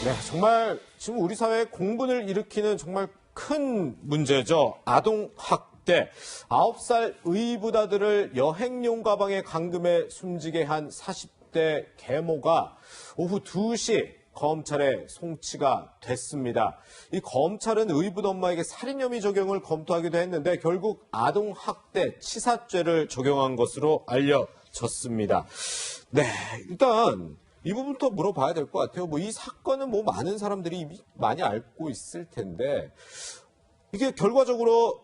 네, 정말 지금 우리 사회에 공분을 일으키는 정말 큰 문제죠. 아동학대. 9살 의붓아들을 여행용 가방에 감금해 숨지게 한 40대 계모가 오후 2시 검찰에 송치가 됐습니다. 이 검찰은 의붓 엄마에게 살인 혐의 적용을 검토하기도 했는데 결국 아동학대 치사죄를 적용한 것으로 알려졌습니다. 네, 일단 이 부분부터 물어봐야 될 것 같아요. 이 사건은 많은 사람들이 이미 많이 알고 있을 텐데 이게 결과적으로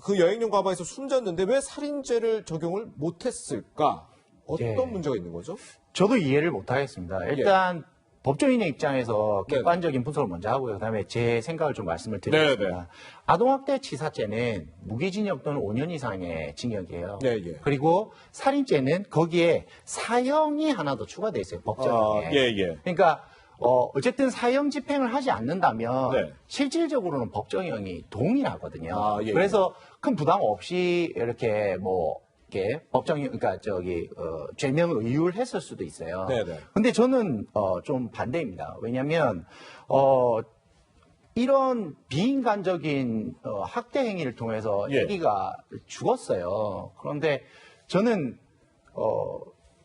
그 여행용 가방에서 숨졌는데 왜 살인죄를 적용을 못했을까? 어떤 문제가 있는 거죠? 저도 이해를 못하겠습니다. 일단 법조인의 입장에서 객관적인 분석을 먼저 하고요. 그다음에 제 생각을 좀 말씀을 드리겠습니다. 네네. 아동학대 치사죄는 무기징역 또는 5년 이상의 징역이에요. 네, 그리고 살인죄는 거기에 사형이 하나 더 추가돼 있어요. 법정에. 그러니까 어쨌든 사형 집행을 하지 않는다면 실질적으로는 법정형이 동일하거든요. 그래서 큰 부담 없이 이렇게 법정형, 그러니까 죄명 의율 했을 수도 있어요. 근데 저는 좀 반대입니다. 왜냐하면 이런 비인간적인 학대 행위를 통해서 아기가 죽었어요. 그런데 저는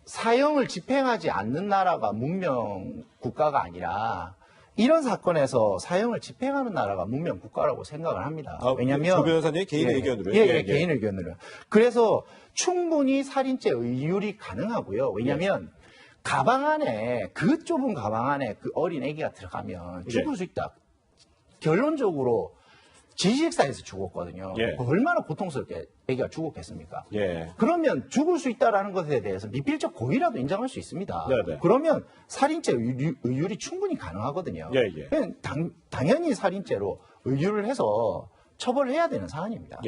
사형을 집행하지 않는 나라가 문명 국가가 아니라 이런 사건에서 사형을 집행하는 나라가 문명 국가라고 생각을 합니다. 왜냐하면 조 변호사님 개인 의견으로요? 개인 의견으로. 그래서 충분히 살인죄 의율이 가능하고요. 왜냐하면 가방 안에 그 좁은 가방 안에 그 어린 아기가 들어가면 죽을 수 있다. 결론적으로 지식사에서 죽었거든요. 얼마나 고통스럽게 아기가 죽었겠습니까? 그러면 죽을 수 있다는 것에 대해서 미필적 고의라도 인정할 수 있습니다. 그러면 살인죄 의율이 충분히 가능하거든요. 당연히 살인죄로 의율을 해서 처벌을 해야 되는 사안입니다.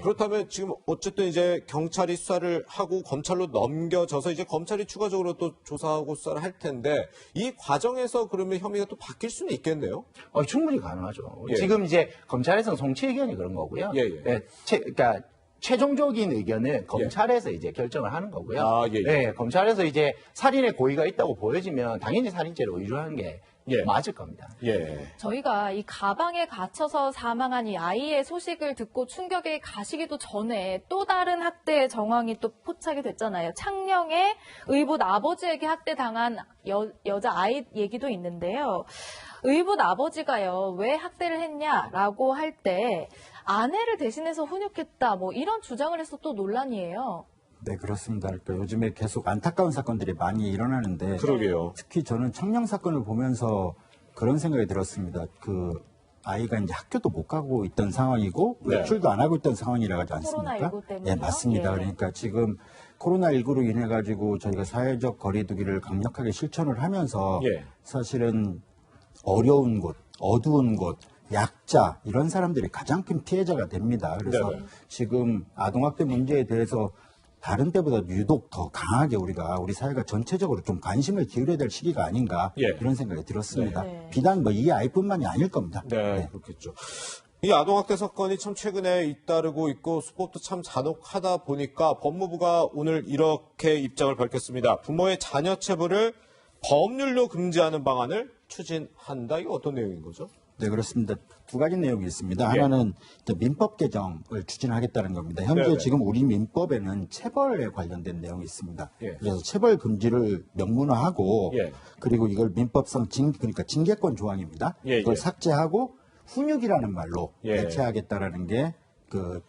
그렇다면 지금 어쨌든 이제 경찰이 수사를 하고 검찰로 넘겨져서 이제 검찰이 추가적으로 또 조사하고 수사를 할 텐데 이 과정에서 그러면 혐의가 또 바뀔 수는 있겠네요? 충분히 가능하죠. 지금 이제 검찰에서는 송치 의견이 그런 거고요. 그러니까 최종적인 의견은 검찰에서 이제 결정을 하는 거고요. 검찰에서 이제 살인의 고의가 있다고 보여지면 당연히 살인죄로 의율하는 게 맞을 겁니다. 저희가 이 가방에 갇혀서 사망한 이 아이의 소식을 듣고 충격에 가시기도 전에 또 다른 학대의 정황이 또 포착이 됐잖아요. 창녕의 의붓 아버지에게 학대당한 여자 아이 얘기도 있는데요. 의붓 아버지가요, 왜 학대를 했냐라고 할 때 아내를 대신해서 훈육했다, 이런 주장을 해서 또 논란이에요. 네, 그렇습니다. 그러니까 요즘에 계속 안타까운 사건들이 많이 일어나는데 그러게요. 특히 저는 청령 사건을 보면서 그런 생각이 들었습니다. 그 아이가 이제 학교도 못 가고 있던 상황이고 외출도 안 하고 있던 상황이라 하지 않습니까? 코로나19 때문에요? 맞습니다. 그러니까 지금 코로나19로 인해 가지고 저희가 사회적 거리두기를 강력하게 실천을 하면서 사실은 어려운 곳, 어두운 곳, 약자 이런 사람들이 가장 큰 피해자가 됩니다. 그래서 지금 아동학대 문제에 대해서 다른 때보다 유독 더 강하게 우리 사회가 전체적으로 좀 관심을 기울여야 될 시기가 아닌가 이런 생각이 들었습니다. 비단 이 아이뿐만이 아닐 겁니다. 그렇겠죠. 이 아동학대 사건이 참 최근에 잇따르고 있고 수법도 참 잔혹하다 보니까 법무부가 오늘 이렇게 입장을 밝혔습니다. 부모의 자녀 체부를 법률로 금지하는 방안을 추진한다. 이거 어떤 내용인 거죠? 네, 그렇습니다. 두 가지 내용이 있습니다. 하나는 민법 개정을 추진하겠다는 겁니다. 현재 지금 우리 민법에는 체벌에 관련된 내용이 있습니다. 그래서 체벌 금지를 명문화하고 그리고 이걸 민법상 그러니까 징계권 조항입니다. 이걸 삭제하고 훈육이라는 말로 대체하겠다라는 게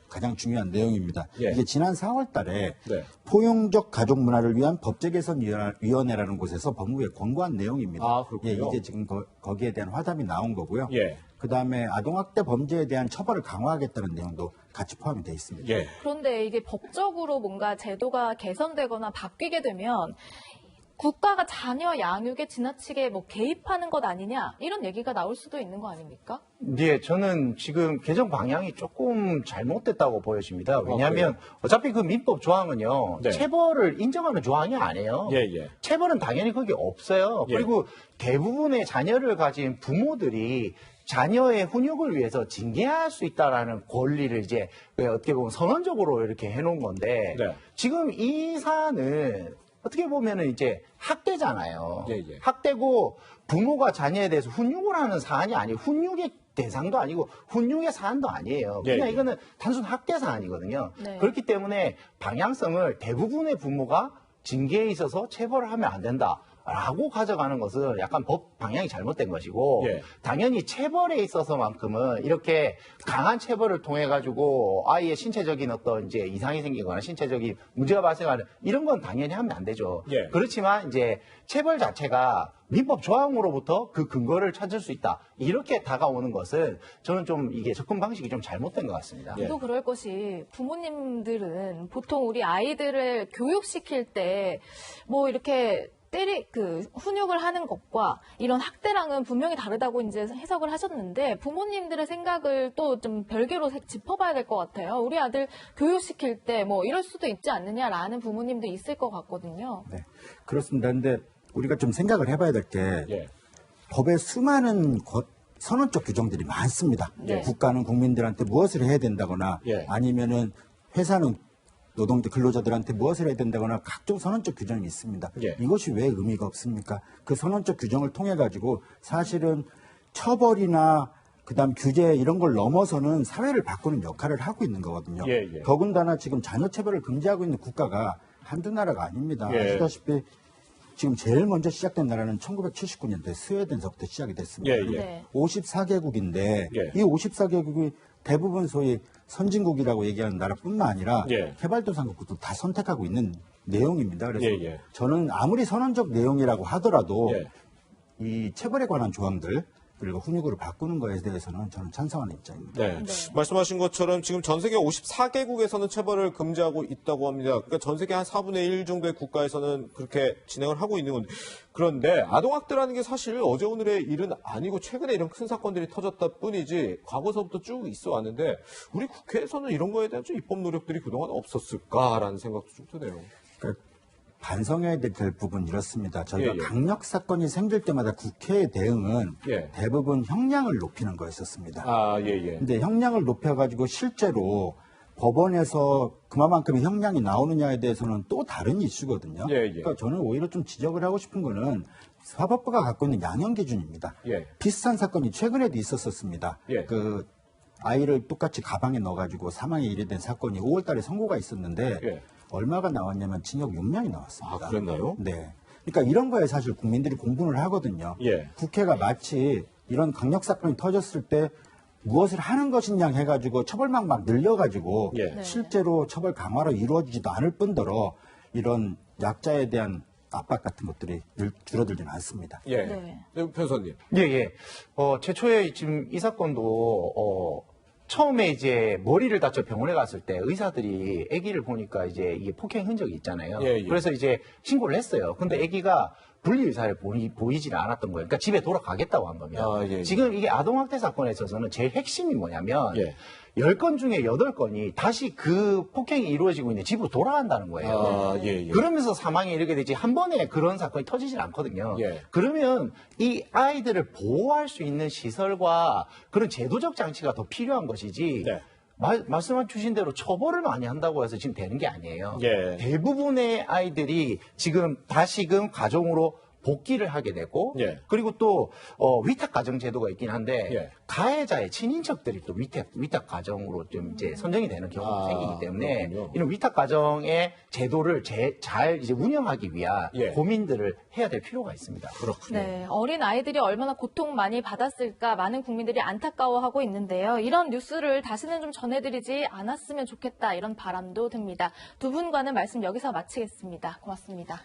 가장 중요한 내용입니다. 이게 지난 4월 달에 포용적 가족 문화를 위한 법제 개선 위원회라는 곳에서 법무부에 권고한 내용입니다. 이제 지금 거기에 대한 화답이 나온 거고요. 그다음에 아동학대 범죄에 대한 처벌을 강화하겠다는 내용도 같이 포함이 되어 있습니다. 그런데 이게 법적으로 뭔가 제도가 개선되거나 바뀌게 되면 국가가 자녀 양육에 지나치게 개입하는 것 아니냐 이런 얘기가 나올 수도 있는 거 아닙니까? 네, 저는 지금 개정 방향이 조금 잘못됐다고 보여집니다. 왜냐하면 어차피 그 민법 조항은요 체벌을 인정하는 조항이 아니에요. 체벌은 당연히 거기 없어요. 그리고 대부분의 자녀를 가진 부모들이 자녀의 훈육을 위해서 징계할 수 있다라는 권리를 이제 어떻게 보면 선언적으로 이렇게 해놓은 건데 지금 이 사안은 어떻게 보면은 이제 학대잖아요. 예, 예. 학대고 부모가 자녀에 대해서 훈육을 하는 사안이 아니고 훈육의 대상도 아니고 훈육의 사안도 아니에요. 예, 그냥 예. 이거는 단순 학대 사안이거든요. 네. 그렇기 때문에 방향성을 대부분의 부모가 징계에 있어서 체벌을 하면 안 된다라고 가져가는 것은 약간 법 방향이 잘못된 것이고 예. 당연히 체벌에 있어서만큼은 이렇게 강한 체벌을 통해 가지고 아이의 신체적인 어떤 이제 이상이 생기거나 신체적인 문제가 발생하는 이런 건 당연히 하면 안 되죠. 예. 그렇지만 이제 체벌 자체가 민법 조항으로부터 그 근거를 찾을 수 있다. 이렇게 다가오는 것은 저는 좀 이게 접근 방식이 좀 잘못된 것 같습니다. 예. 또 그럴 것이 부모님들은 보통 우리 아이들을 교육시킬 때 뭐 이렇게 훈육을 하는 것과 이런 학대랑은 분명히 다르다고 이제 해석을 하셨는데 부모님들의 생각을 또 좀 별개로 짚어봐야 될 것 같아요. 우리 아들 교육시킬 때 뭐 이럴 수도 있지 않느냐라는 부모님도 있을 것 같거든요. 네, 그렇습니다. 근데 우리가 좀 생각을 해봐야 될 게 예. 법에 수많은 선언적 규정들이 많습니다. 네. 국가는 국민들한테 무엇을 해야 된다거나 예. 아니면은 회사는 노동자 근로자들한테 무엇을 해야 된다거나 각종 선언적 규정이 있습니다. 예. 이것이 왜 의미가 없습니까? 그 선언적 규정을 통해 가지고 사실은 처벌이나 그다음 규제 이런 걸 넘어서는 사회를 바꾸는 역할을 하고 있는 거거든요. 예, 예. 더군다나 지금 자녀체벌을 금지하고 있는 국가가 한두 나라가 아닙니다. 예. 아시다시피 지금 제일 먼저 시작된 나라는 1979년도에 스웨덴서부터 시작이 됐습니다. 예, 예. 네. 54개국인데 예. 이 54개국이 대부분 소위 선진국이라고 얘기하는 나라뿐만 아니라 예. 개발도상국도 다 선택하고 있는 내용입니다. 그래서 예, 예. 저는 아무리 선언적 내용이라고 하더라도 예. 이 체벌에 관한 조항들 그리고 훈육으로 바꾸는 거에 대해서는 저는 찬성하는 입장입니다. 네. 네. 말씀하신 것처럼 지금 전 세계 54개국에서는 체벌을 금지하고 있다고 합니다. 그러니까 전 세계 한 4분의 1 정도의 국가에서는 그렇게 진행을 하고 있는 건데. 그런데 아동학대라는 게 사실 어제 오늘의 일은 아니고 최근에 이런 큰 사건들이 터졌다 뿐이지 과거서부터 쭉 있어 왔는데 우리 국회에서는 이런 거에 대한 좀 입법 노력들이 그동안 없었을까라는 생각도 좀 드네요. 그러니까 반성해야 될 부분 이렇습니다. 저희가 예, 예. 강력 사건이 생길 때마다 국회의 대응은 예. 대부분 형량을 높이는 거였었습니다. 아, 예, 예. 근데 형량을 높여가지고 실제로 법원에서 그만큼의 형량이 나오느냐에 대해서는 또 다른 이슈거든요. 예, 예. 그러니까 저는 오히려 좀 지적을 하고 싶은 거는 사법부가 갖고 있는 양형 기준입니다. 예. 비슷한 사건이 최근에도 있었습니다. 예. 그 아이를 똑같이 가방에 넣어가지고 사망에 이르된 사건이 5월 달에 선고가 있었는데 예. 얼마가 나왔냐면 징역 6년이 나왔습니다. 아, 그랬나요? 네. 그러니까 이런 거에 사실 국민들이 공분을 하거든요. 예. 국회가 마치 이런 강력 사건이 터졌을 때 무엇을 하는 것이냐 해가지고 처벌만 막 늘려가지고 예. 네. 실제로 처벌 강화로 이루어지지도 않을 뿐더러 이런 약자에 대한 압박 같은 것들이 줄어들지는 않습니다. 예. 네. 네, 변호사님. 예, 예. 최초에 지금 이 사건도, 처음에 이제 머리를 다쳐 병원에 갔을 때 의사들이 아기를 보니까 이제 이게 폭행 흔적이 있잖아요. 예, 예. 그래서 이제 신고를 했어요. 근데 아기가 분리 의사를 보이지는 않았던 거예요. 그러니까 집에 돌아가겠다고 한 겁니다. 아, 예, 예. 지금 이게 아동학대 사건에 있어서는 제일 핵심이 뭐냐면 예. 10건 중에 8건이 다시 그 폭행이 이루어지고 있는 집으로 돌아간다는 거예요. 아, 예, 예. 그러면서 사망에 이르게 되지 한 번에 그런 사건이 터지질 않거든요. 예. 그러면 이 아이들을 보호할 수 있는 시설과 그런 제도적 장치가 더 필요한 것이지 네. 말씀해 주신 대로 처벌을 많이 한다고 해서 지금 되는 게 아니에요. 예. 대부분의 아이들이 지금 다시금 가정으로 복귀를 하게 되고 예. 그리고 또 위탁 가정 제도가 있긴 한데 예. 가해자의 친인척들이 또 위탁 가정으로 좀 이제 선정이 되는 경우가 아, 생기기 때문에 그렇군요. 이런 위탁 가정의 제도를 잘 이제 운영하기 위한 예. 고민들을 해야 될 필요가 있습니다. 그렇군요. 네, 어린 아이들이 얼마나 고통 많이 받았을까 많은 국민들이 안타까워하고 있는데요. 이런 뉴스를 다시는 좀 전해드리지 않았으면 좋겠다 이런 바람도 듭니다. 두 분과는 말씀 여기서 마치겠습니다. 고맙습니다.